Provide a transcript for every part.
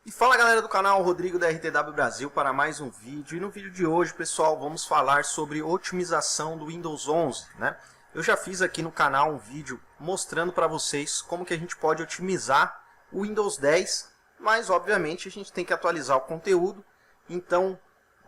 E fala galera do canal Rodrigo da RTW Brasil para mais um vídeo. E no vídeo de hoje, pessoal, vamos falar sobre otimização do Windows 11, né? Eu já fiz aqui no canal um vídeo mostrando para vocês como que a gente pode otimizar o Windows 10, mas obviamente a gente tem que atualizar o conteúdo. Então,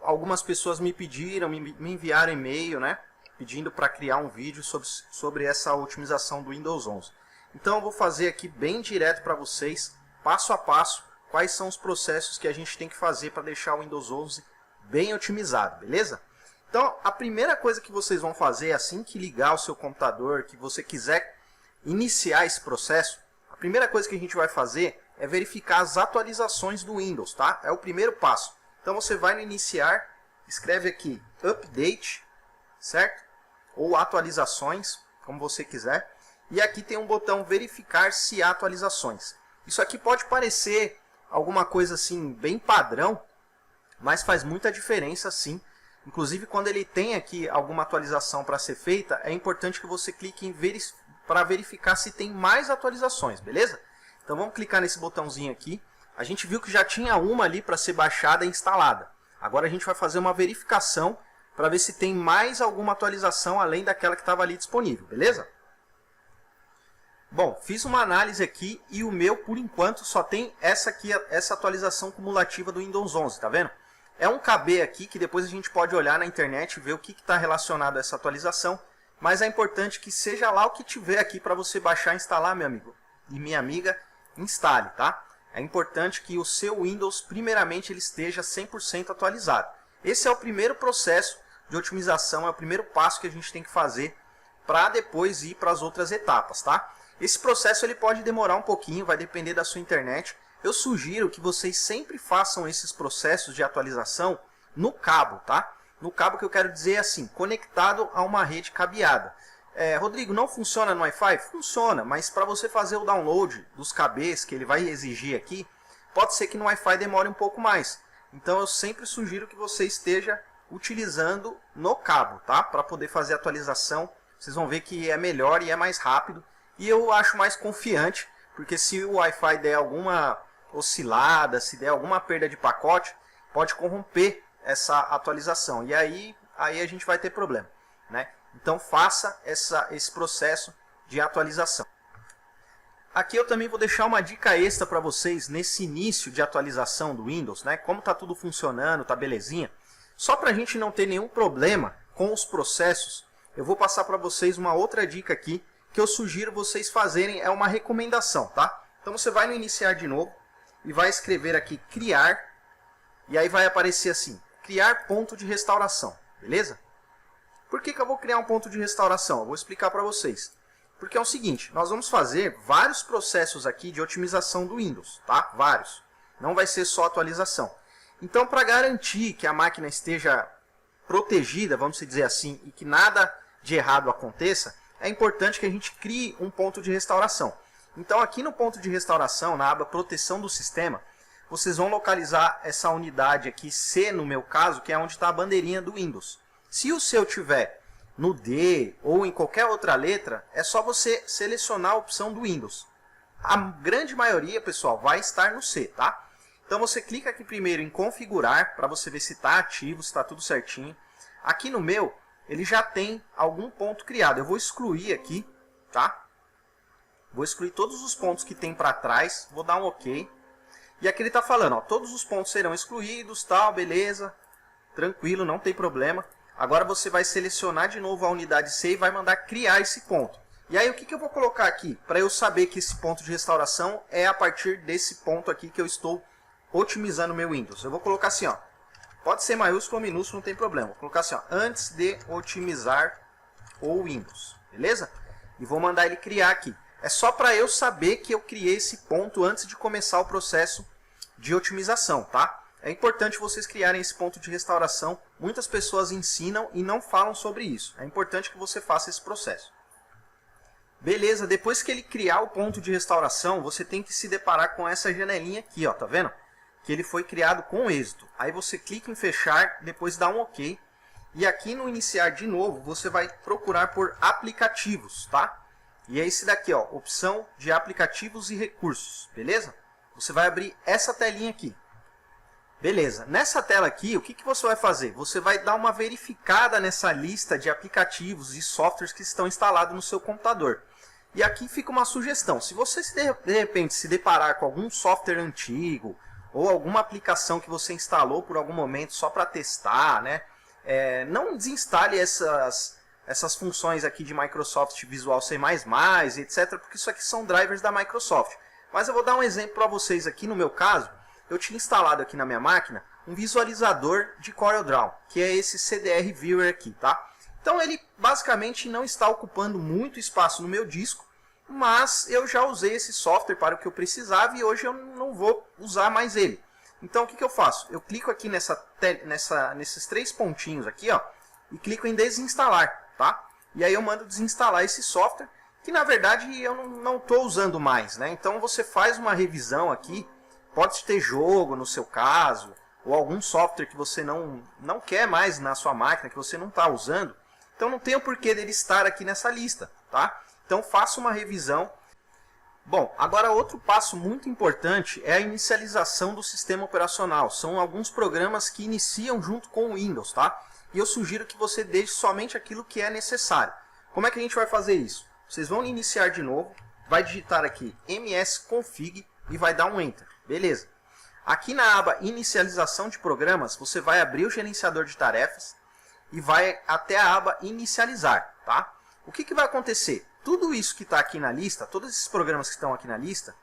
algumas pessoas me pediram, me enviaram e-mail, né, pedindo para criar um vídeo sobre essa otimização do Windows 11. Então eu vou fazer aqui bem direto para vocês, passo a passo, quais são os processos que a gente tem que fazer para deixar o Windows 11 bem otimizado, beleza? Então, a primeira coisa que vocês vão fazer assim que ligar o seu computador, que você quiser iniciar esse processo, a primeira coisa que a gente vai fazer é verificar as atualizações do Windows, tá? É o primeiro passo. Então você vai no iniciar, escreve aqui update, certo? Ou atualizações, como você quiser. E aqui tem um botão verificar se há atualizações. Isso aqui pode parecer alguma coisa assim bem padrão, mas faz muita diferença sim. Inclusive quando ele tem aqui alguma atualização para ser feita, é importante que você clique em para verificar se tem mais atualizações, beleza? Então vamos clicar nesse botãozinho aqui. A gente viu que já tinha uma ali para ser baixada e instalada. Agora a gente vai fazer uma verificação para ver se tem mais alguma atualização além daquela que estava ali disponível, beleza? Bom, fiz uma análise aqui e o meu, por enquanto, só tem essa aqui, essa atualização cumulativa do Windows 11, tá vendo? É um KB aqui que depois a gente pode olhar na internet e ver o que está relacionado a essa atualização, mas é importante que seja lá o que tiver aqui para você baixar e instalar, meu amigo e minha amiga, instale, tá? É importante que o seu Windows, primeiramente, ele esteja 100% atualizado. Esse é o primeiro processo de otimização, é o primeiro passo que a gente tem que fazer para depois ir para as outras etapas, tá? Esse processo ele pode demorar um pouquinho, vai depender da sua internet. Eu sugiro que vocês sempre façam esses processos de atualização no cabo, tá? No cabo que eu quero dizer assim, conectado a uma rede cabeada. Rodrigo, não funciona no Wi-Fi? Funciona, mas para você fazer o download dos KBs que ele vai exigir aqui, pode ser que no Wi-Fi demore um pouco mais. Então eu sempre sugiro que você esteja utilizando no cabo, tá? Para poder fazer a atualização, vocês vão ver que é melhor e é mais rápido. E eu acho mais confiante, porque se o Wi-Fi der alguma oscilada, se der alguma perda de pacote, pode corromper essa atualização. E aí a gente vai ter problema, né? Então faça esse processo de atualização. Aqui eu também vou deixar uma dica extra para vocês nesse início de atualização do Windows, né? Como está tudo funcionando, tá belezinha. Só para a gente não ter nenhum problema com os processos, eu vou passar para vocês uma outra dica aqui, que eu sugiro vocês fazerem, é uma recomendação, tá? Então você vai no iniciar de novo e vai escrever aqui criar, e aí vai aparecer assim, criar ponto de restauração, beleza? Por que eu vou criar um ponto de restauração? Eu vou explicar para vocês. Porque é o seguinte, nós vamos fazer vários processos aqui de otimização do Windows, tá? Vários. Não vai ser só atualização. Então, para garantir que a máquina esteja protegida, vamos dizer assim, e que nada de errado aconteça, é importante que a gente crie um ponto de restauração. Então aqui no ponto de restauração, na aba proteção do sistema, vocês vão localizar essa unidade aqui, C no meu caso, que é onde está a bandeirinha do Windows. Se o seu tiver no D ou em qualquer outra letra, é só você selecionar a opção do Windows. A grande maioria, pessoal, vai estar no C, tá? Então você clica aqui primeiro em configurar, para você ver se está ativo, se está tudo certinho. Aqui no meu, ele já tem algum ponto criado. Eu vou excluir aqui, tá? Vou excluir todos os pontos que tem para trás. Vou dar um OK. E aqui ele está falando, ó, todos os pontos serão excluídos, tal, beleza. Tranquilo, não tem problema. Agora você vai selecionar de novo a unidade C e vai mandar criar esse ponto. E aí o que eu vou colocar aqui? Para eu saber que esse ponto de restauração é a partir desse ponto aqui que eu estou otimizando o meu Windows. Eu vou colocar assim, ó. Pode ser maiúsculo ou minúsculo, não tem problema. Vou colocar assim, ó, antes de otimizar o Windows, beleza? E vou mandar ele criar aqui. É só para eu saber que eu criei esse ponto antes de começar o processo de otimização, tá? É importante vocês criarem esse ponto de restauração. Muitas pessoas ensinam e não falam sobre isso. É importante que você faça esse processo. Beleza, depois que ele criar o ponto de restauração, você tem que se deparar com essa janelinha aqui, ó, tá vendo? Que ele foi criado com êxito. Aí você clica em fechar, depois dá um OK. E aqui no iniciar de novo, você vai procurar por aplicativos, tá? E é esse daqui, ó, opção de aplicativos e recursos, beleza? você vai abrir essa telinha aqui. Beleza, nessa tela aqui, o que você vai fazer? Você vai dar uma verificada nessa lista de aplicativos e softwares que estão instalados no seu computador. E aqui fica uma sugestão, se você de repente se deparar com algum software antigo, ou alguma aplicação que você instalou por algum momento só para testar, né? Não desinstale essas funções aqui de Microsoft Visual C++, etc, porque isso aqui são drivers da Microsoft. Mas eu vou dar um exemplo para vocês aqui, no meu caso, eu tinha instalado aqui na minha máquina um visualizador de CorelDRAW, que é esse CDR Viewer aqui, tá? Então ele basicamente não está ocupando muito espaço no meu disco, mas eu já usei esse software para o que eu precisava e hoje eu não vou usar mais ele. Então o que eu faço? Eu clico aqui nesses 3 pontinhos aqui, ó, e clico em desinstalar, tá? E aí eu mando desinstalar esse software, que na verdade eu não estou usando mais, né? Então você faz uma revisão aqui. Pode ter jogo no seu caso, ou algum software que você não quer mais na sua máquina, que você não está usando. Então não tem o porquê dele estar aqui nessa lista, tá? Então faça uma revisão. Bom, agora outro passo muito importante é a inicialização do sistema operacional. São alguns programas que iniciam junto com o Windows, tá? E eu sugiro que você deixe somente aquilo que é necessário. Como é que a gente vai fazer isso? Vocês vão iniciar de novo, vai digitar aqui msconfig e vai dar um Enter. Beleza. Aqui na aba Inicialização de Programas, você vai abrir o gerenciador de tarefas e vai até a aba Inicializar, tá? O que vai acontecer? Tudo isso que está aqui na lista, todos esses programas que estão aqui na lista,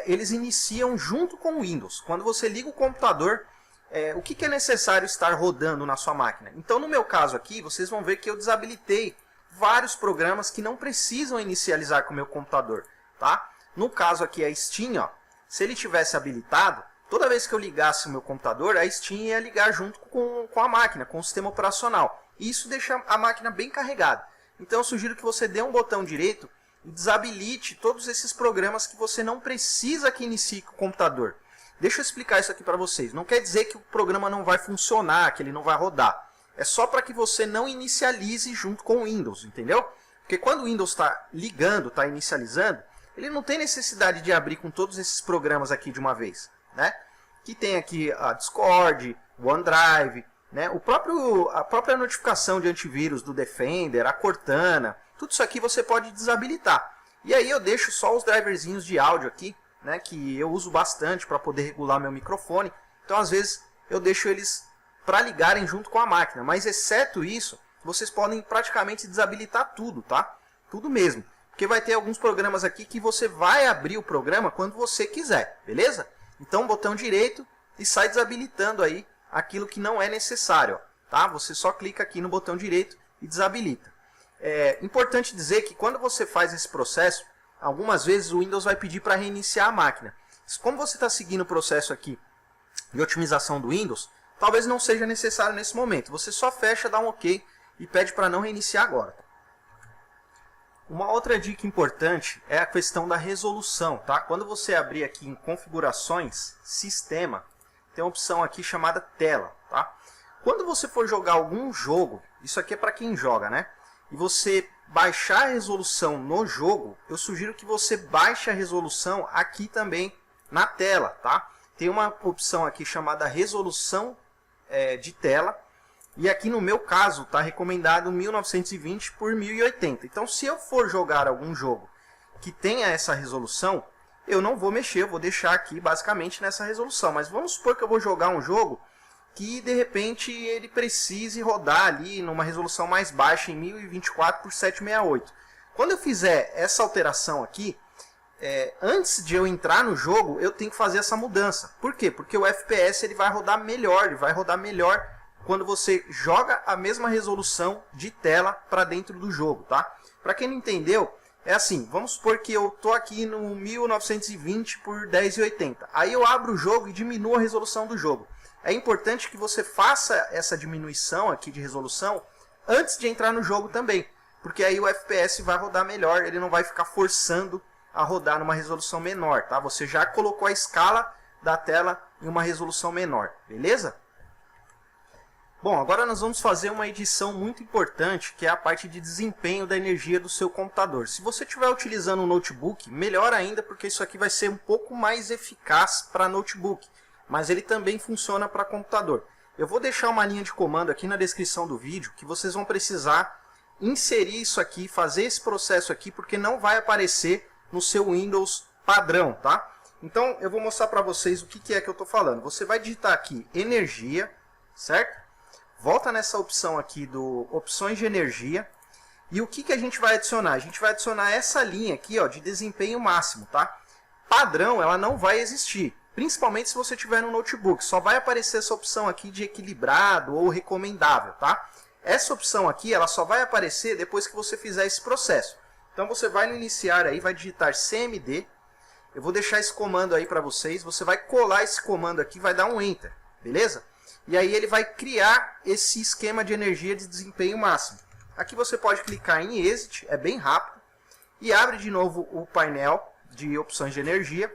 eles iniciam junto com o Windows. Quando você liga o computador, o que é necessário estar rodando na sua máquina? Então, no meu caso aqui, vocês vão ver que eu desabilitei vários programas que não precisam inicializar com o meu computador, tá? No caso aqui, a Steam, ó, se ele tivesse habilitado, toda vez que eu ligasse o meu computador, a Steam ia ligar junto com a máquina, com o sistema operacional. E isso deixa a máquina bem carregada. Então eu sugiro que você dê um botão direito e desabilite todos esses programas que você não precisa que inicie com o computador. Deixa eu explicar isso aqui para vocês. Não quer dizer que o programa não vai funcionar, que ele não vai rodar. É só para que você não inicialize junto com o Windows, entendeu? Porque quando o Windows está ligando, está inicializando, ele não tem necessidade de abrir com todos esses programas aqui de uma vez, né? Que tem aqui a Discord, o OneDrive, né? A própria notificação de antivírus do Defender, a Cortana, tudo isso aqui você pode desabilitar. E aí eu deixo só os driverzinhos de áudio aqui, né? Que eu uso bastante para poder regular meu microfone. Então às vezes eu deixo eles para ligarem junto com a máquina, mas exceto isso, vocês podem praticamente desabilitar tudo, tá? Tudo mesmo. Porque vai ter alguns programas aqui que você vai abrir o programa quando você quiser, beleza? Então, botão direito e sai desabilitando aí aquilo que não é necessário, ó, tá? Você só clica aqui no botão direito e desabilita. É importante dizer que quando você faz esse processo, algumas vezes o Windows vai pedir para reiniciar a máquina. Como você está seguindo o processo aqui de otimização do Windows, talvez não seja necessário nesse momento. Você só fecha, dá um OK e pede para não reiniciar agora. Uma outra dica importante é a questão da resolução, tá? Quando você abrir aqui em configurações, sistema, tem uma opção aqui chamada tela, tá? Quando você for jogar algum jogo, isso aqui é para quem joga, né? E você baixar a resolução no jogo, eu sugiro que você baixe a resolução aqui também na tela, tá? Tem uma opção aqui chamada resolução de tela. E aqui no meu caso está recomendado 1920 por 1080. Então se eu for jogar algum jogo que tenha essa resolução, eu não vou mexer, eu vou deixar aqui basicamente nessa resolução. Mas vamos supor que eu vou jogar um jogo que de repente ele precise rodar ali numa resolução mais baixa em 1024 por 768. Quando eu fizer essa alteração aqui, antes de eu entrar no jogo, eu tenho que fazer essa mudança. Por quê? Porque o FPS ele vai rodar melhor, quando você joga a mesma resolução de tela para dentro do jogo, tá? Para quem não entendeu, é assim, vamos supor que eu tô aqui no 1920 por 1080. Aí eu abro o jogo e diminuo a resolução do jogo. É importante que você faça essa diminuição aqui de resolução antes de entrar no jogo também, porque aí o FPS vai rodar melhor, ele não vai ficar forçando a rodar numa resolução menor, tá? Você já colocou a escala da tela em uma resolução menor, beleza? Bom, agora nós vamos fazer uma edição muito importante, que é a parte de desempenho da energia do seu computador. Se você estiver utilizando um notebook, melhor ainda, porque isso aqui vai ser um pouco mais eficaz para notebook, mas ele também funciona para computador. Eu vou deixar uma linha de comando aqui na descrição do vídeo, que vocês vão precisar inserir isso aqui, fazer esse processo aqui, porque não vai aparecer no seu Windows padrão, tá? Então, eu vou mostrar para vocês o que é que eu estou falando. Você vai digitar aqui energia, certo? Volta nessa opção aqui do opções de energia. E o que a gente vai adicionar? A gente vai adicionar essa linha aqui, ó, de desempenho máximo, tá? Padrão, ela não vai existir. Principalmente se você tiver no notebook. Só vai aparecer essa opção aqui de equilibrado ou recomendável, tá? Essa opção aqui, ela só vai aparecer depois que você fizer esse processo. Então você vai no iniciar aí, vai digitar CMD. Eu vou deixar esse comando aí para vocês. Você vai colar esse comando aqui, vai dar um Enter, beleza? E aí ele vai criar esse esquema de energia de desempenho máximo. Aqui você pode clicar em Exit, é bem rápido. E abre de novo o painel de opções de energia.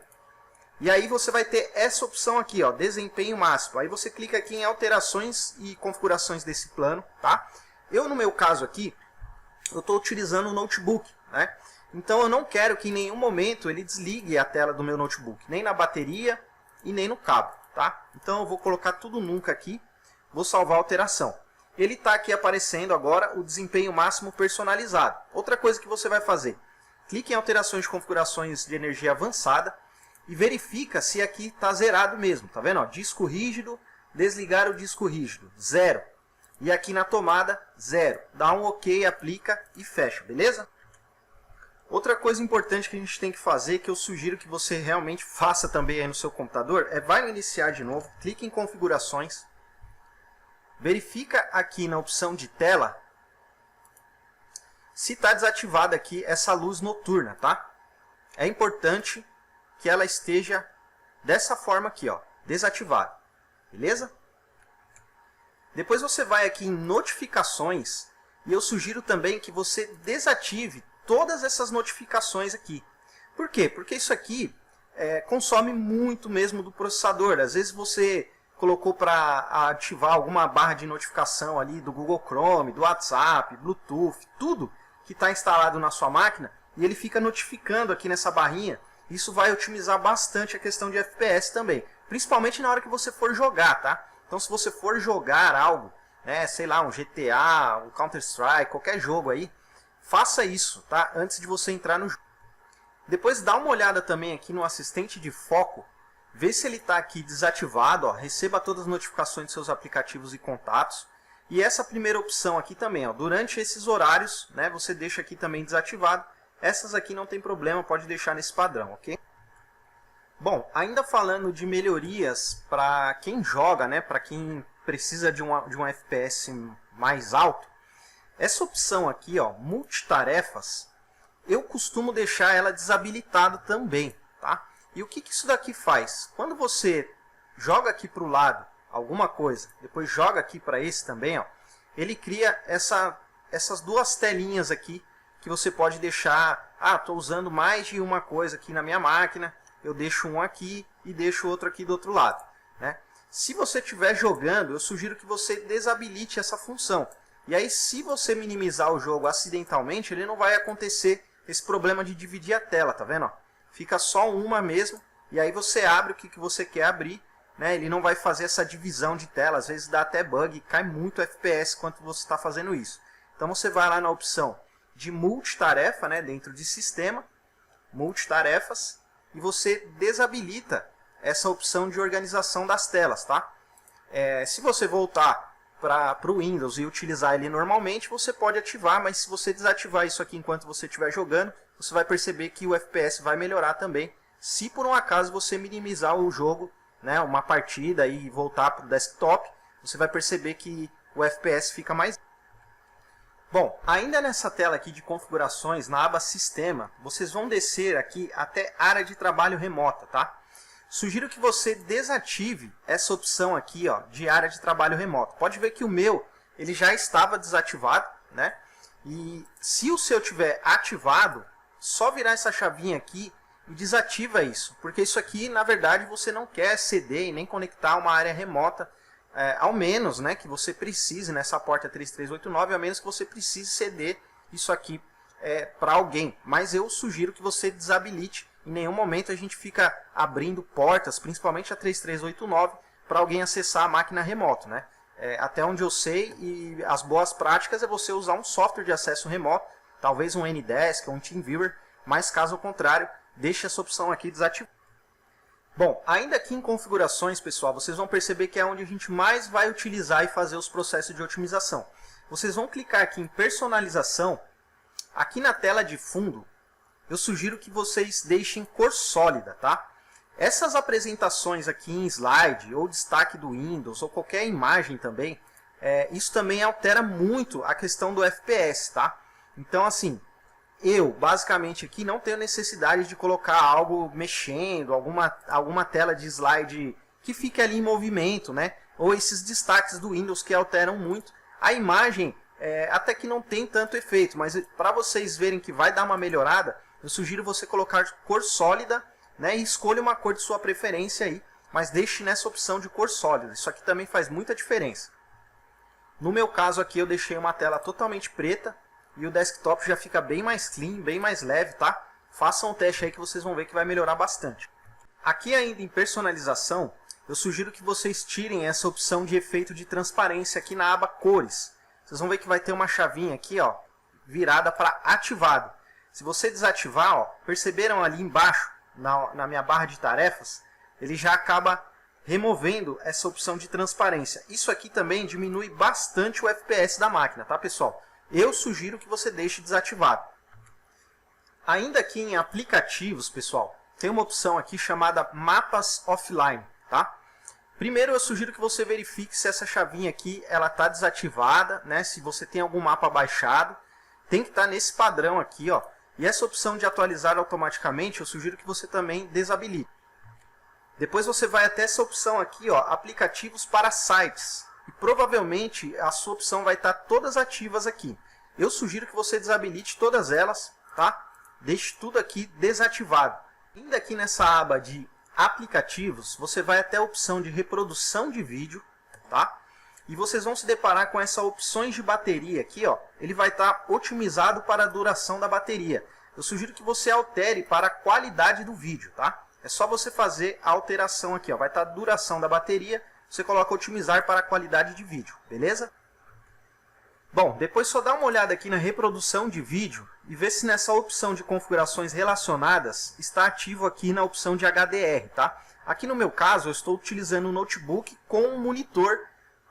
E aí você vai ter essa opção aqui, ó, desempenho máximo. Aí você clica aqui em alterações e configurações desse plano, tá? Eu, no meu caso aqui, eu estou utilizando o notebook, né? Então eu não quero que em nenhum momento ele desligue a tela do meu notebook, nem na bateria e nem no cabo. Tá? Então eu vou colocar tudo nunca aqui, vou salvar a alteração. Ele está aqui aparecendo agora o desempenho máximo personalizado. Outra coisa que você vai fazer, clique em alterações de configurações de energia avançada e verifica se aqui está zerado mesmo. Tá vendo? Ó, disco rígido, desligar o disco rígido, 0. E aqui na tomada, 0. Dá um OK, aplica e fecha, beleza? Outra coisa importante que a gente tem que fazer, que eu sugiro que você realmente faça também aí no seu computador, é vai no iniciar de novo, clique em configurações, verifica aqui na opção de tela se está desativada aqui essa luz noturna, tá? É importante que ela esteja dessa forma aqui, ó, desativada, beleza? Depois você vai aqui em notificações e eu sugiro também que você desative todas essas notificações aqui. Por quê? Porque isso aqui consome muito mesmo do processador. Às vezes você colocou para ativar alguma barra de notificação ali do Google Chrome, do WhatsApp, Bluetooth, tudo que está instalado na sua máquina, e ele fica notificando aqui nessa barrinha. Isso vai otimizar bastante a questão de FPS também, principalmente na hora que você for jogar, tá? Então se você for jogar algo, né, sei lá, um GTA, um Counter-Strike, qualquer jogo aí, faça isso, tá? Antes de você entrar no jogo. Depois dá uma olhada também aqui no assistente de foco. Vê se ele está aqui desativado. Ó, receba todas as notificações dos seus aplicativos e contatos. E essa primeira opção aqui também. Ó, durante esses horários, né, você deixa aqui também desativado. Essas aqui não tem problema, pode deixar nesse padrão, ok? Bom, ainda falando de melhorias para quem joga, né, para quem precisa de um FPS mais alto. Essa opção aqui, ó, multitarefas, eu costumo deixar ela desabilitada também, tá? E o que isso daqui faz? Quando você joga aqui para o lado alguma coisa, depois joga aqui para esse também, ó, ele cria essas duas telinhas aqui que você pode deixar. Ah, estou usando mais de uma coisa aqui na minha máquina, eu deixo um aqui e deixo outro aqui do outro lado, né? Se você estiver jogando, eu sugiro que você desabilite essa função. E aí, se você minimizar o jogo acidentalmente, ele não vai acontecer esse problema de dividir a tela, tá vendo? Ó, fica só uma mesmo, e aí você abre o que você quer abrir, né? Ele não vai fazer essa divisão de tela, às vezes dá até bug, cai muito FPS quando você está fazendo isso. Então você vai lá na opção de multitarefa, né, dentro de sistema, multitarefas, e você desabilita essa opção de organização das telas, tá? Se você voltar para o Windows e utilizar ele normalmente, você pode ativar, mas se você desativar isso aqui enquanto você estiver jogando, você vai perceber que o FPS vai melhorar também, se por um acaso você minimizar o jogo, né, uma partida e voltar para o desktop, você vai perceber que o FPS fica mais... Bom, ainda nessa tela aqui de configurações, na aba Sistema, vocês vão descer aqui até Área de Trabalho Remota, tá? Sugiro que você desative essa opção aqui, ó, de área de trabalho remoto. Pode ver que o meu ele já estava desativado, né? E se o seu tiver ativado, só virar essa chavinha aqui e desativa isso. Porque isso aqui, na verdade, você não quer ceder e nem conectar uma área remota ao menos, né, que você precise nessa porta 3389, a menos que você precise ceder isso aqui para alguém. Mas eu sugiro que você desabilite. Em nenhum momento a gente fica abrindo portas, principalmente a 3389, para alguém acessar a máquina remoto, né? Até onde eu sei, e as boas práticas é você usar um software de acesso remoto, talvez um Ndesk ou um TeamViewer, mas caso contrário, deixe essa opção aqui desativada. Bom, ainda aqui em configurações, pessoal, vocês vão perceber que é onde a gente mais vai utilizar e fazer os processos de otimização. Vocês vão clicar aqui em personalização. Aqui na tela de fundo, eu sugiro que vocês deixem cor sólida, tá? Essas apresentações aqui em slide, ou destaque do Windows, ou qualquer imagem também, isso também altera muito a questão do FPS, tá? Então, assim, eu, basicamente, aqui não tenho necessidade de colocar algo mexendo, alguma tela de slide que fique ali em movimento, né? Ou esses destaques do Windows que alteram muito. A imagem até que não tem tanto efeito, mas para vocês verem que vai dar uma melhorada, eu sugiro você colocar cor sólida, né? E escolha uma cor de sua preferência aí, mas deixe nessa opção de cor sólida. Isso aqui também faz muita diferença. No meu caso aqui eu deixei uma tela totalmente preta, e o desktop já fica bem mais clean, bem mais leve, tá? Façam um teste aí que vocês vão ver que vai melhorar bastante. Aqui ainda em personalização, eu sugiro que vocês tirem essa opção de efeito de transparência aqui na aba cores. Vocês vão ver que vai ter uma chavinha aqui, ó, virada para ativado. Se você desativar, ó, perceberam ali embaixo, na minha barra de tarefas, ele já acaba removendo essa opção de transparência. Isso aqui também diminui bastante o FPS da máquina, tá, pessoal? Eu sugiro que você deixe desativado. Ainda aqui em aplicativos, pessoal, tem uma opção aqui chamada Mapas Offline, tá? Primeiro eu sugiro que você verifique se essa chavinha aqui ela está desativada, né? Se você tem algum mapa baixado, tem que estar nesse padrão aqui, ó. E essa opção de atualizar automaticamente, eu sugiro que você também desabilite. Depois você vai até essa opção aqui, ó, aplicativos para sites. E provavelmente a sua opção vai estar todas ativas aqui. Eu sugiro que você desabilite todas elas, tá? Deixe tudo aqui desativado. Ainda aqui nessa aba de aplicativos, você vai até a opção de reprodução de vídeo, tá? E vocês vão se deparar com essa opções de bateria aqui, ó. Ele vai estar otimizado para a duração da bateria. Eu sugiro que você altere para a qualidade do vídeo, tá? É só você fazer a alteração aqui, ó. Vai estar a duração da bateria, você coloca otimizar para a qualidade de vídeo, beleza? Bom, depois só dá uma olhada aqui na reprodução de vídeo e vê se nessa opção de configurações relacionadas está ativo aqui na opção de HDR, tá? Aqui no meu caso eu estou utilizando um notebook com um monitor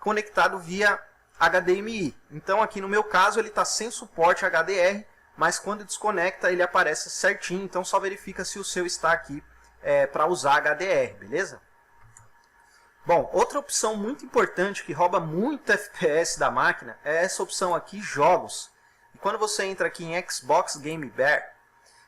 conectado via HDMI. Então aqui no meu caso ele está sem suporte HDR, mas quando desconecta ele aparece certinho, então só verifica se o seu está aqui para usar HDR, beleza? Bom, outra opção muito importante que rouba muito FPS da máquina é essa opção aqui, jogos. E quando você entra aqui em Xbox Game Bar,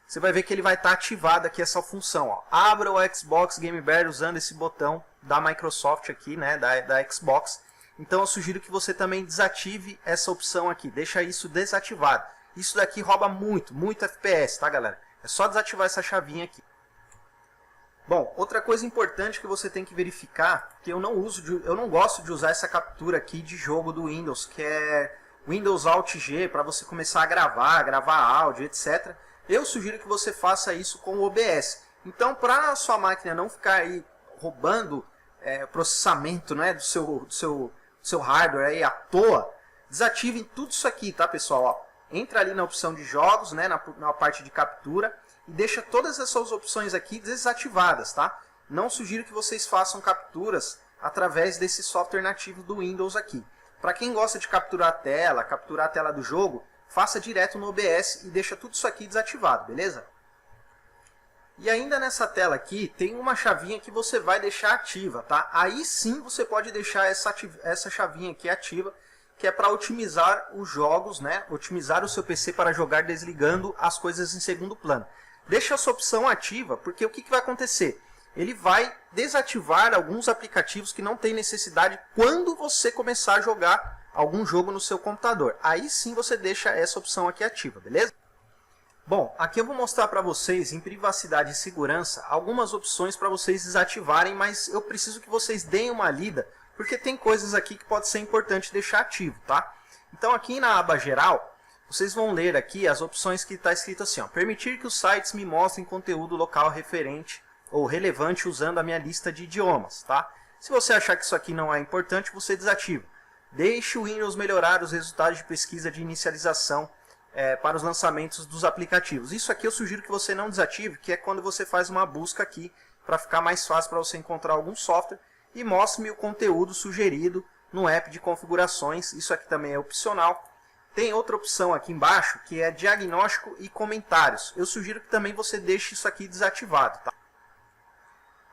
você vai ver que ele vai estar ativado aqui essa função, ó. Abra o Xbox Game Bar usando esse botão da Microsoft aqui, né, da Xbox. Então eu sugiro que você também desative essa opção aqui, deixa isso desativado. Isso daqui rouba muito FPS, tá, galera? É só desativar essa chavinha aqui. Bom, outra coisa importante que você tem que verificar, que eu não gosto de usar essa captura aqui de jogo do Windows, que é Windows Alt G, para você começar a gravar áudio, etc. Eu sugiro que você faça isso com o OBS. Então, para a sua máquina não ficar aí roubando processamento, né, do seu hardware aí à toa, desativem tudo isso aqui, tá, pessoal? Ó, entra ali na opção de jogos, né, na parte de captura, e deixa todas essas opções aqui desativadas, tá? Não sugiro que vocês façam capturas através desse software nativo do Windows aqui. Para quem gosta de capturar a tela do jogo, faça direto no OBS e deixa tudo isso aqui desativado, beleza? E ainda nessa tela aqui tem uma chavinha que você vai deixar ativa, tá? Aí sim você pode deixar essa chavinha aqui ativa, que é para otimizar os jogos, né? Otimizar o seu PC para jogar desligando as coisas em segundo plano. Deixa essa opção ativa, porque o que vai acontecer? Ele vai desativar alguns aplicativos que não tem necessidade quando você começar a jogar algum jogo no seu computador. Aí sim você deixa essa opção aqui ativa, beleza? Bom, aqui eu vou mostrar para vocês, em privacidade e segurança, algumas opções para vocês desativarem, mas eu preciso que vocês deem uma lida porque tem coisas aqui que pode ser importante deixar ativo, tá? Então aqui na aba geral, vocês vão ler aqui as opções que está escrito assim, ó, permitir que os sites me mostrem conteúdo local referente ou relevante usando a minha lista de idiomas, tá? Se você achar que isso aqui não é importante, você desativa. Deixe o Windows melhorar os resultados de pesquisa de inicialização para os lançamentos dos aplicativos. Isso aqui eu sugiro que você não desative, que é quando você faz uma busca aqui, para ficar mais fácil para você encontrar algum software, e mostre-me o conteúdo sugerido no app de configurações. Isso aqui também é opcional. Tem outra opção aqui embaixo, que é diagnóstico e comentários. Eu sugiro que também você deixe isso aqui desativado, tá?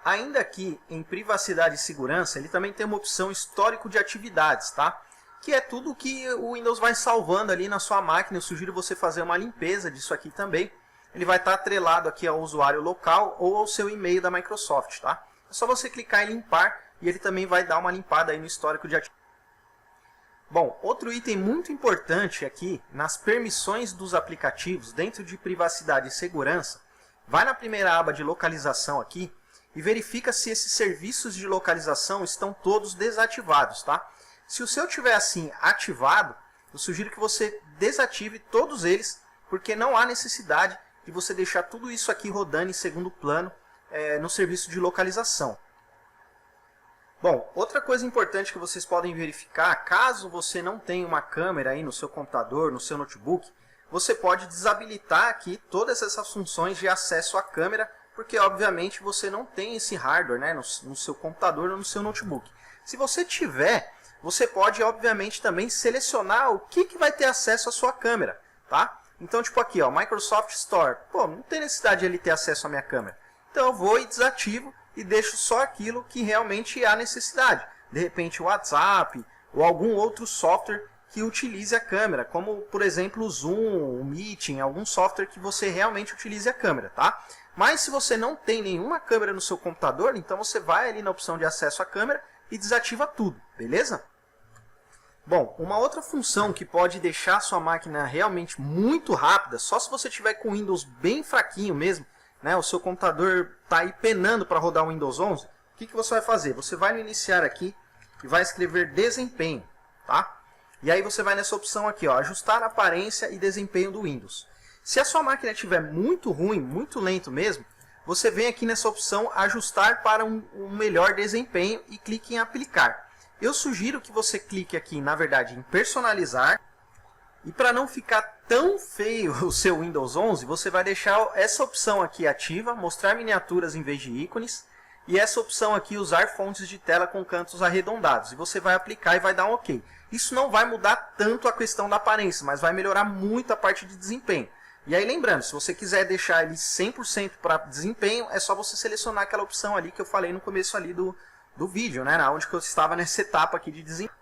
Ainda aqui em privacidade e segurança, ele também tem uma opção histórico de atividades, tá? Que é tudo que o Windows vai salvando ali na sua máquina. Eu sugiro você fazer uma limpeza disso aqui também. Ele vai estar atrelado aqui ao usuário local ou ao seu e-mail da Microsoft, tá? É só você clicar em limpar e ele também vai dar uma limpada aí no histórico de atividades. Bom, outro item muito importante aqui, nas permissões dos aplicativos, dentro de privacidade e segurança, vai na primeira aba de localização aqui, e verifica se esses serviços de localização estão todos desativados, tá? Se o seu tiver assim ativado, eu sugiro que você desative todos eles, porque não há necessidade de você deixar tudo isso aqui rodando em segundo plano no serviço de localização. Bom, outra coisa importante que vocês podem verificar, caso você não tenha uma câmera aí no seu computador, no seu notebook, você pode desabilitar aqui todas essas funções de acesso à câmera, porque obviamente você não tem esse hardware, né, no seu computador ou no seu notebook. Se você tiver, você pode obviamente também selecionar o que vai ter acesso à sua câmera, tá? Então tipo aqui, ó, Microsoft Store, pô, não tem necessidade de ele ter acesso à minha câmera. Então eu vou e desativo e deixo só aquilo que realmente há necessidade. De repente o WhatsApp ou algum outro software que utilize a câmera, como por exemplo o Zoom, o Meeting, algum software que você realmente utilize a câmera, tá? Mas se você não tem nenhuma câmera no seu computador, então você vai ali na opção de acesso à câmera e desativa tudo, beleza? Bom, uma outra função que pode deixar a sua máquina realmente muito rápida, só se você tiver com o Windows bem fraquinho mesmo, né, o seu computador está aí penando para rodar o Windows 11, o que você vai fazer? Você vai no iniciar aqui e vai escrever desempenho, tá? E aí você vai nessa opção aqui, ó, ajustar a aparência e desempenho do Windows. Se a sua máquina estiver muito ruim, muito lento mesmo, você vem aqui nessa opção ajustar para um melhor desempenho e clique em aplicar. Eu sugiro que você clique aqui, na verdade, em personalizar. E para não ficar tão feio o seu Windows 11, você vai deixar essa opção aqui ativa, mostrar miniaturas em vez de ícones. E essa opção aqui, usar fontes de tela com cantos arredondados. E você vai aplicar e vai dar um OK. Isso não vai mudar tanto a questão da aparência, mas vai melhorar muito a parte de desempenho. E aí lembrando, se você quiser deixar ele 100% para desempenho, é só você selecionar aquela opção ali que eu falei no começo ali do vídeo, né? Onde que eu estava nessa etapa aqui de desempenho.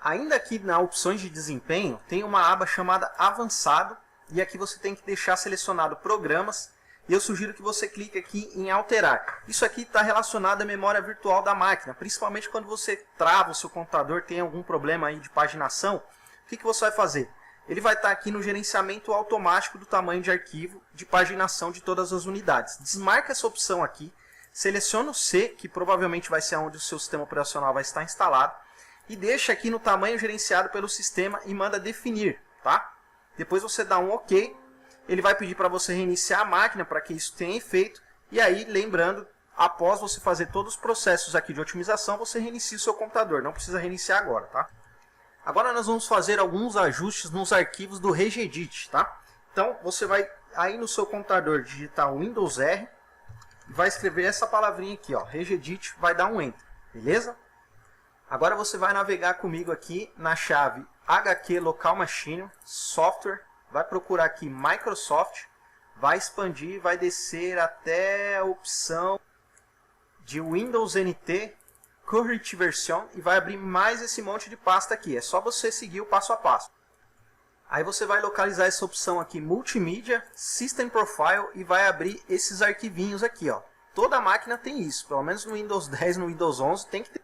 Ainda aqui na opções de desempenho, tem uma aba chamada Avançado, e aqui você tem que deixar selecionado Programas, e eu sugiro que você clique aqui em Alterar. Isso aqui está relacionado à memória virtual da máquina, principalmente quando você trava o seu computador, tem algum problema aí de paginação, o que você vai fazer? Ele vai estar aqui no gerenciamento automático do tamanho de arquivo de paginação de todas as unidades. Desmarca essa opção aqui, seleciona o C, que provavelmente vai ser onde o seu sistema operacional vai estar instalado, e deixa aqui no tamanho gerenciado pelo sistema e manda definir, tá? Depois você dá um OK, ele vai pedir para você reiniciar a máquina para que isso tenha efeito, e aí lembrando, após você fazer todos os processos aqui de otimização, você reinicia o seu computador, não precisa reiniciar agora, tá? Agora nós vamos fazer alguns ajustes nos arquivos do Regedit, tá? Então você vai aí no seu computador digitar Windows R e vai escrever essa palavrinha aqui, ó, Regedit, vai dar um Enter, beleza? Agora você vai navegar comigo aqui na chave HQ Local Machine, Software, vai procurar aqui Microsoft, vai expandir, vai descer até a opção de Windows NT Current Version e vai abrir mais esse monte de pasta aqui. É só você seguir o passo a passo. Aí você vai localizar essa opção aqui, Multimídia, System Profile, e vai abrir esses arquivinhos aqui, ó. Toda máquina tem isso, pelo menos no Windows 10, no Windows 11 tem que ter.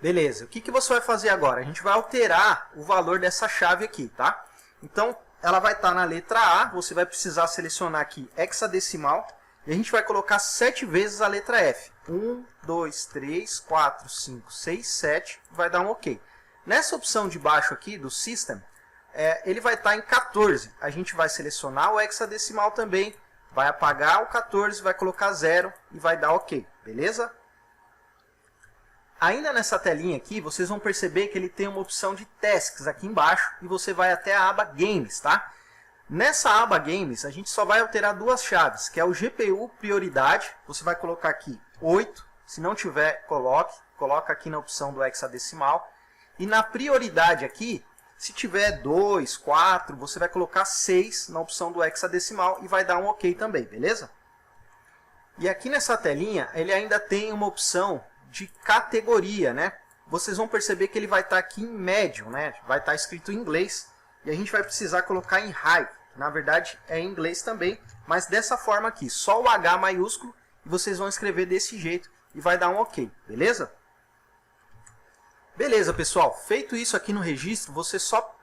Beleza, o que você vai fazer agora? A gente vai alterar o valor dessa chave aqui, tá? Então, ela vai estar na letra A, você vai precisar selecionar aqui hexadecimal, e a gente vai colocar 7 vezes a letra F. 1, 2, 3, 4, 5, 6, 7, vai dar um OK. Nessa opção de baixo aqui do System, ele vai estar em 14. A gente vai selecionar o hexadecimal também, vai apagar o 14, vai colocar 0 e vai dar OK, beleza? Ainda nessa telinha aqui, vocês vão perceber que ele tem uma opção de Tasks aqui embaixo e você vai até a aba Games, tá? Nessa aba Games, a gente só vai alterar duas chaves, que é o GPU prioridade, você vai colocar aqui 8, se não tiver, coloca aqui na opção do hexadecimal. E na prioridade aqui, se tiver 2, 4, você vai colocar 6 na opção do hexadecimal e vai dar um OK também, beleza? E aqui nessa telinha, ele ainda tem uma opção de categoria, né? Vocês vão perceber que ele vai estar aqui em médio, né? Vai estar escrito em inglês e a gente vai precisar colocar em high. Na verdade é em inglês também, mas dessa forma aqui, só o H maiúsculo e vocês vão escrever desse jeito e vai dar um OK, beleza? Beleza, pessoal. Feito isso aqui no registro, você só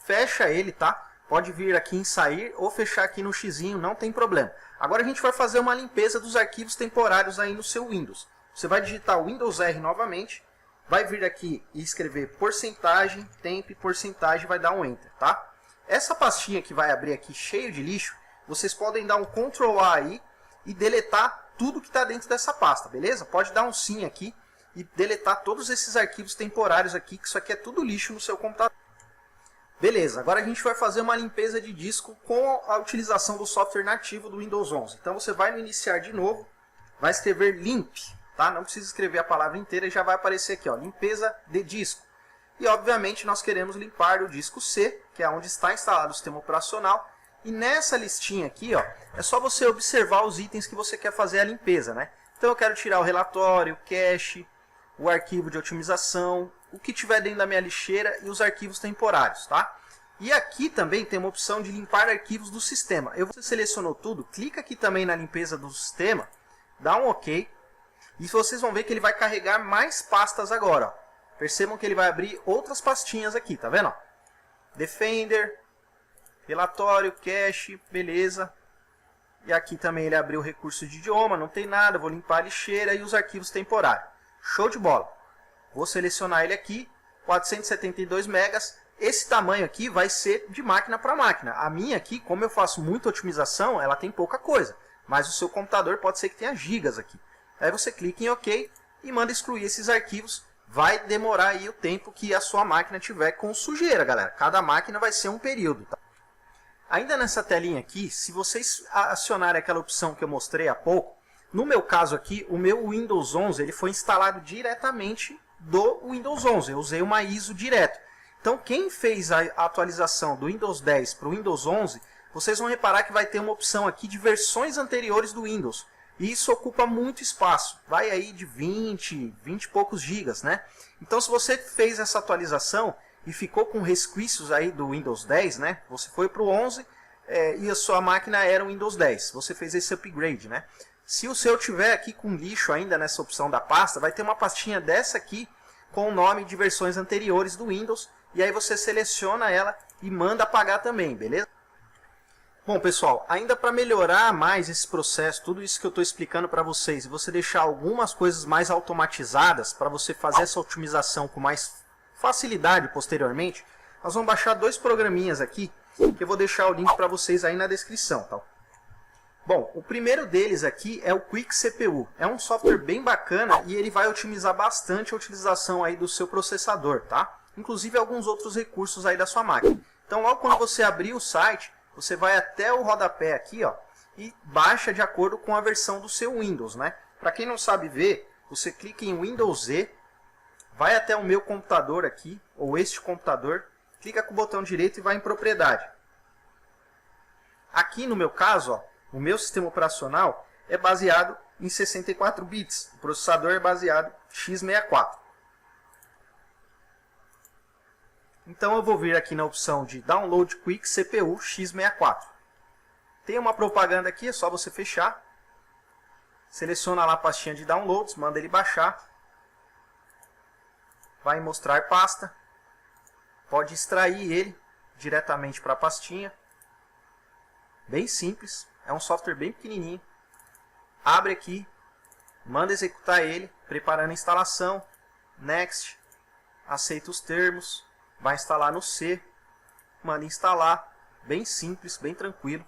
fecha ele, tá? Pode vir aqui em sair ou fechar aqui no xizinho, não tem problema. Agora a gente vai fazer uma limpeza dos arquivos temporários aí no seu Windows. Você vai digitar o Windows R novamente, vai vir aqui e escrever porcentagem, temp, porcentagem, vai dar um Enter, tá? Essa pastinha que vai abrir aqui cheio de lixo, vocês podem dar um Ctrl A aí e deletar tudo que está dentro dessa pasta, beleza? Pode dar um sim aqui e deletar todos esses arquivos temporários aqui, que isso aqui é tudo lixo no seu computador. Beleza, agora a gente vai fazer uma limpeza de disco com a utilização do software nativo do Windows 11. Então você vai no iniciar de novo, vai escrever limp. Tá? Não precisa escrever a palavra inteira e já vai aparecer aqui, ó, limpeza de disco. E obviamente nós queremos limpar o disco C, que é onde está instalado o sistema operacional. E nessa listinha aqui, ó, é só você observar os itens que você quer fazer a limpeza, né? Então eu quero tirar o relatório, o cache, o arquivo de otimização, o que tiver dentro da minha lixeira e os arquivos temporários, tá? E aqui também tem uma opção de limpar arquivos do sistema. Você selecionou tudo, clica aqui também na limpeza do sistema, dá um OK. E vocês vão ver que ele vai carregar mais pastas agora. Ó. Percebam que ele vai abrir outras pastinhas aqui, tá vendo? Ó? Defender, relatório, cache, beleza. E aqui também ele abriu o recurso de idioma, não tem nada. Vou limpar a lixeira e os arquivos temporários. Show de bola. Vou selecionar ele aqui, 472 megas. Esse tamanho aqui vai ser de máquina para máquina. A minha aqui, como eu faço muita otimização, ela tem pouca coisa. Mas o seu computador pode ser que tenha gigas aqui. Aí você clica em OK e manda excluir esses arquivos. Vai demorar aí o tempo que a sua máquina tiver com sujeira, galera. Cada máquina vai ser um período. Tá? Ainda nessa telinha aqui, se vocês acionarem aquela opção que eu mostrei há pouco, no meu caso aqui, o meu Windows 11 ele foi instalado diretamente do Windows 11. Eu usei uma ISO direto. Então quem fez a atualização do Windows 10 para o Windows 11, vocês vão reparar que vai ter uma opção aqui de versões anteriores do Windows. E isso ocupa muito espaço, vai aí de 20 e poucos gigas, né? Então se você fez essa atualização e ficou com resquícios aí do Windows 10, né? Você foi para o 11 e a sua máquina era o Windows 10, você fez esse upgrade, né? Se o seu tiver aqui com lixo ainda nessa opção da pasta, vai ter uma pastinha dessa aqui com o nome de versões anteriores do Windows, e aí você seleciona ela e manda apagar também, beleza? Bom, pessoal, ainda para melhorar mais esse processo, tudo isso que eu estou explicando para vocês, e você deixar algumas coisas mais automatizadas para você fazer essa otimização com mais facilidade posteriormente, nós vamos baixar dois programinhas aqui, que eu vou deixar o link para vocês aí na descrição. Tá? Bom, o primeiro deles aqui é o Quick CPU. É um software bem bacana e ele vai otimizar bastante a utilização aí do seu processador, tá? Inclusive alguns outros recursos aí da sua máquina. Então, logo quando você abrir o site, você vai até o rodapé aqui, ó, e baixa de acordo com a versão do seu Windows, né? Para quem não sabe ver, você clica em Windows Z, vai até o meu computador aqui, ou este computador, clica com o botão direito e vai em propriedade. Aqui no meu caso, ó, o meu sistema operacional é baseado em 64 bits, o processador é baseado em x64. Então eu vou vir aqui na opção de Download Quick CPU x64. Tem uma propaganda aqui, é só você fechar. Seleciona lá a pastinha de downloads, manda ele baixar. Vai em mostrar pasta. Pode extrair ele diretamente para a pastinha. Bem simples, é um software bem pequenininho. Abre aqui, manda executar ele, preparando a instalação, next, aceita os termos, vai instalar no C, manda instalar, bem simples, bem tranquilo.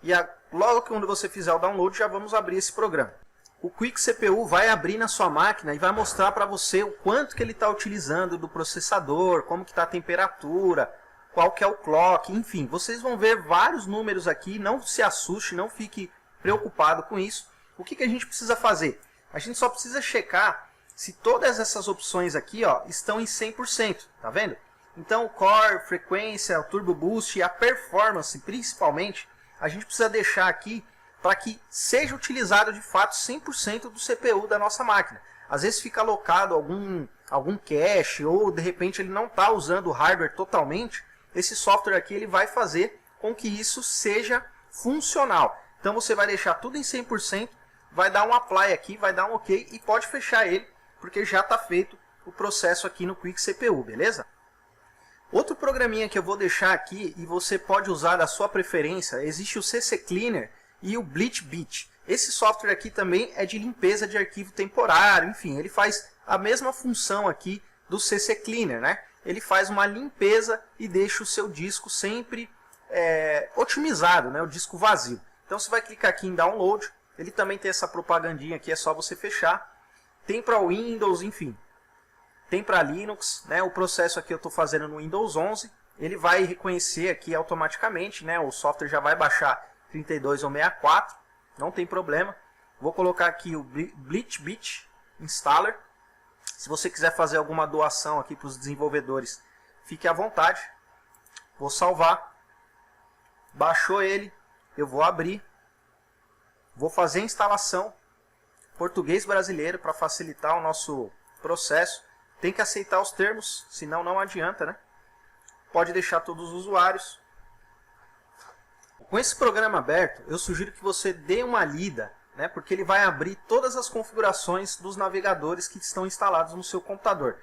E logo que quando você fizer o download, já vamos abrir esse programa. O Quick CPU vai abrir na sua máquina e vai mostrar para você o quanto que ele está utilizando do processador, como que está a temperatura, qual que é o clock, enfim. Vocês vão ver vários números aqui, não se assuste, não fique preocupado com isso. O que a gente precisa fazer? A gente só precisa checar se todas essas opções aqui ó, estão em 100%, tá vendo? Então o Core, frequência, o Turbo Boost e a Performance principalmente, a gente precisa deixar aqui para que seja utilizado de fato 100% do CPU da nossa máquina. Às vezes fica alocado algum cache ou de repente ele não está usando o hardware totalmente. Esse software aqui ele vai fazer com que isso seja funcional. Então você vai deixar tudo em 100%, vai dar um apply aqui, vai dar um OK e pode fechar ele, porque já está feito o processo aqui no Quick CPU, beleza? Outro programinha que eu vou deixar aqui e você pode usar da sua preferência, existe o CC Cleaner e o BleachBit. Esse software aqui também é de limpeza de arquivo temporário, enfim, ele faz a mesma função aqui do CC Cleaner, né? Ele faz uma limpeza e deixa o seu disco sempre otimizado, né? O disco vazio. Então você vai clicar aqui em Download, ele também tem essa propagandinha aqui, é só você fechar. Tem para Windows, enfim, tem para Linux, né? O processo aqui eu estou fazendo no Windows 11, ele vai reconhecer aqui automaticamente, né? O software já vai baixar 32 ou 64, não tem problema. Vou colocar aqui o BleachBit Installer. Se você quiser fazer alguma doação aqui para os desenvolvedores, fique à vontade. Vou salvar. Baixou ele, eu vou abrir. Vou fazer a instalação português brasileiro para facilitar o nosso processo. Tem que aceitar os termos, senão não adianta, né? Pode deixar todos os usuários. Com esse programa aberto, eu sugiro que você dê uma lida, né, porque ele vai abrir todas as configurações dos navegadores que estão instalados no seu computador.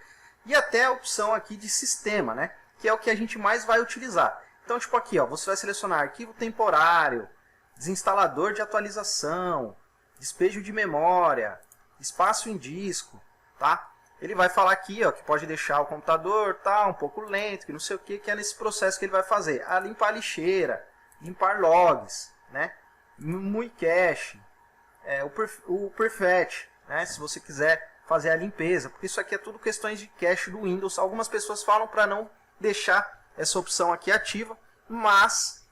E até a opção aqui de sistema, né, que é o que a gente mais vai utilizar. Então, tipo aqui, ó, você vai selecionar arquivo temporário, desinstalador de atualização, despejo de memória, espaço em disco, tá? Ele vai falar aqui, ó, que pode deixar o computador um pouco lento, que não sei o que é nesse processo que ele vai fazer. Limpar a lixeira, limpar logs, né? MUI cache, o Perfect, né? Se você quiser fazer a limpeza, porque isso aqui é tudo questões de cache do Windows. Algumas pessoas falam para não deixar essa opção aqui ativa, mas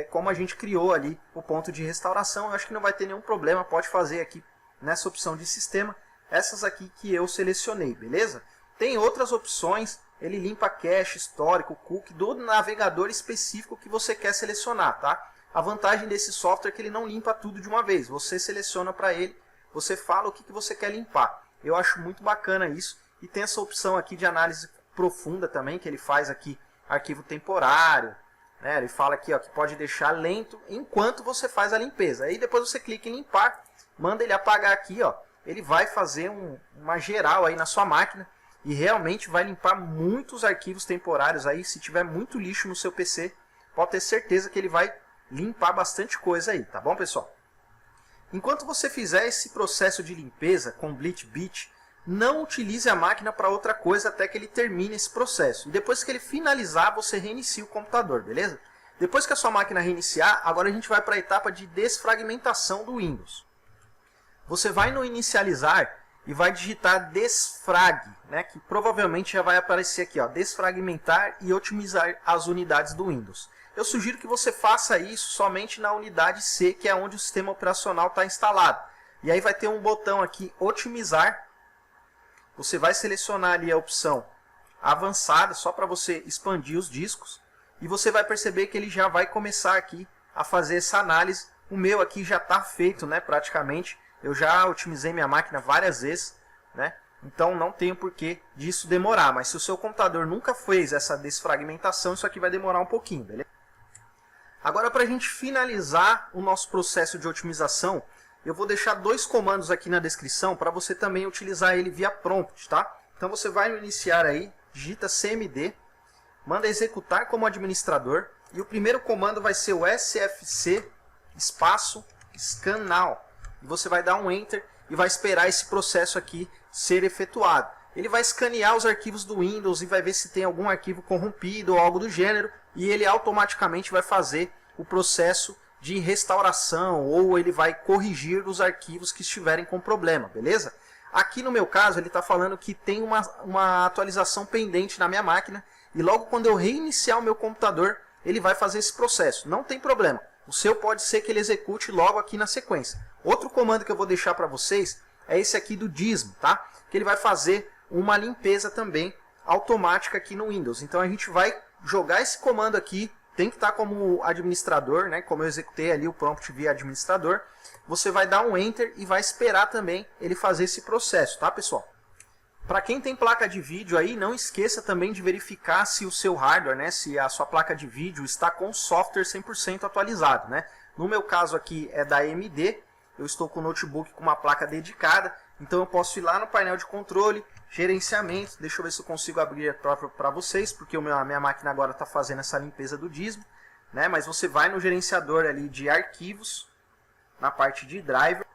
como a gente criou ali o ponto de restauração, eu acho que não vai ter nenhum problema, pode fazer aqui nessa opção de sistema, essas aqui que eu selecionei, beleza? Tem outras opções, ele limpa cache, histórico, cookie do navegador específico que você quer selecionar, tá? A vantagem desse software é que ele não limpa tudo de uma vez. Você seleciona para ele, você fala o que você quer limpar. Eu acho muito bacana isso. E tem essa opção aqui de análise profunda também, que ele faz aqui arquivo temporário, né? Ele fala aqui ó, que pode deixar lento enquanto você faz a limpeza. Aí depois você clica em limpar, manda ele apagar aqui, ó. Ele vai fazer uma geral aí na sua máquina. E realmente vai limpar muitos arquivos temporários aí. Se tiver muito lixo no seu PC, pode ter certeza que ele vai limpar bastante coisa aí, tá bom, pessoal? Enquanto você fizer esse processo de limpeza com BleachBit, não utilize a máquina para outra coisa até que ele termine esse processo. E depois que ele finalizar, você reinicia o computador, beleza? Depois que a sua máquina reiniciar, agora a gente vai para a etapa de desfragmentação do Windows. Você vai no inicializar e vai digitar desfrag, né, que provavelmente já vai aparecer aqui, ó, desfragmentar e otimizar as unidades do Windows. Eu sugiro que você faça isso somente na unidade C, que é onde o sistema operacional está instalado. E aí vai ter um botão aqui, otimizar. Você vai selecionar ali a opção avançada, só para você expandir os discos. E você vai perceber que ele já vai começar aqui a fazer essa análise. O meu aqui já está feito, né, praticamente. Eu já otimizei minha máquina várias vezes, né? Então não tem porquê disso demorar. Mas se o seu computador nunca fez essa desfragmentação, isso aqui vai demorar um pouquinho, beleza? Agora, para a gente finalizar o nosso processo de otimização, eu vou deixar dois comandos aqui na descrição para você também utilizar ele via prompt, tá? Então você vai no iniciar aí, digita cmd, manda executar como administrador, e o primeiro comando vai ser o sfc espaço scan now. E você vai dar um enter e vai esperar esse processo aqui ser efetuado. Ele vai escanear os arquivos do Windows e vai ver se tem algum arquivo corrompido ou algo do gênero, e ele automaticamente vai fazer o processo de restauração, ou ele vai corrigir os arquivos que estiverem com problema, beleza? Aqui no meu caso ele está falando que tem uma atualização pendente na minha máquina, e logo quando eu reiniciar o meu computador, ele vai fazer esse processo. Não tem problema, o seu pode ser que ele execute logo aqui na sequência. Outro comando que eu vou deixar para vocês é esse aqui do Dismo, tá? Que ele vai fazer uma limpeza também automática aqui no Windows. Então a gente vai jogar esse comando aqui, tem que estar como administrador, né? Como eu executei ali o prompt via administrador. Você vai dar um Enter e vai esperar também ele fazer esse processo, tá, pessoal? Para quem tem placa de vídeo aí, não esqueça também de verificar se o seu hardware, né, se a sua placa de vídeo está com o software 100% atualizado, né? No meu caso aqui é da AMD, eu estou com o notebook com uma placa dedicada, então eu posso ir lá no painel de controle, gerenciamento, deixa eu ver se eu consigo abrir para vocês, porque a minha máquina agora está fazendo essa limpeza do Dismo, né? Mas você vai no gerenciador ali de arquivos, na parte de driver,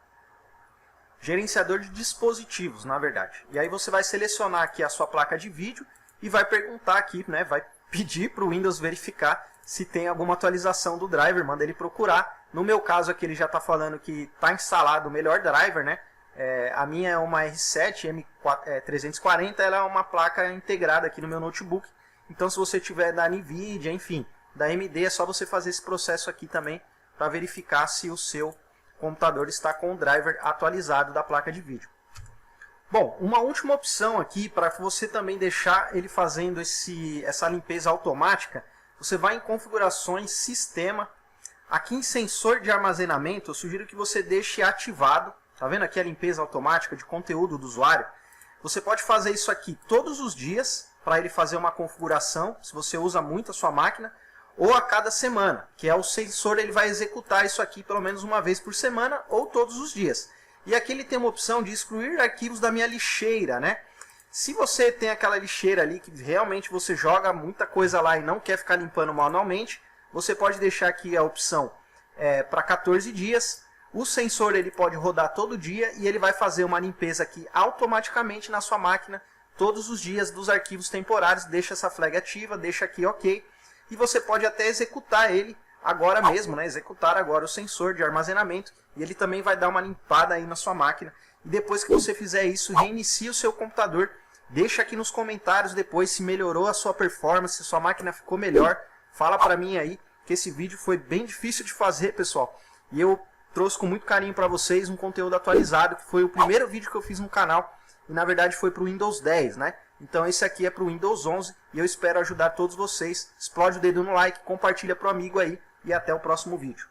gerenciador de dispositivos, na verdade. E aí você vai selecionar aqui a sua placa de vídeo e vai perguntar aqui, né? Vai pedir para o Windows verificar se tem alguma atualização do driver, manda ele procurar. No meu caso aqui ele já está falando que está instalado o melhor driver, né? A minha é uma R7 M340, ela é uma placa integrada aqui no meu notebook. Então se você tiver da NVIDIA, enfim, da AMD, é só você fazer esse processo aqui também para verificar se o seu computador está com o driver atualizado da placa de vídeo. Bom, uma última opção aqui para você também deixar ele fazendo essa limpeza automática, você vai em configurações, sistema, aqui em sensor de armazenamento, eu sugiro que você deixe ativado, tá vendo aqui a limpeza automática de conteúdo do usuário? Você pode fazer isso aqui todos os dias para ele fazer uma configuração, se você usa muito a sua máquina, ou a cada semana, que é o sensor, ele vai executar isso aqui pelo menos uma vez por semana ou todos os dias. E aqui ele tem uma opção de excluir arquivos da minha lixeira, né? Se você tem aquela lixeira ali que realmente você joga muita coisa lá e não quer ficar limpando manualmente, você pode deixar aqui a opção para 14 dias. O sensor ele pode rodar todo dia e ele vai fazer uma limpeza aqui automaticamente na sua máquina todos os dias dos arquivos temporários. Deixa essa flag ativa, deixa aqui OK. E você pode até executar ele agora mesmo, né? Executar agora o sensor de armazenamento, e ele também vai dar uma limpada aí na sua máquina. E depois que você fizer isso, reinicie o seu computador, deixa aqui nos comentários depois se melhorou a sua performance, se sua máquina ficou melhor. Fala pra mim aí, que esse vídeo foi bem difícil de fazer, pessoal, e eu trouxe com muito carinho para vocês um conteúdo atualizado, que foi o primeiro vídeo que eu fiz no canal, e na verdade foi para o Windows 10, né? Então esse aqui é para o Windows 11 e eu espero ajudar todos vocês. Explode o dedo no like, compartilha para o amigo aí e até o próximo vídeo.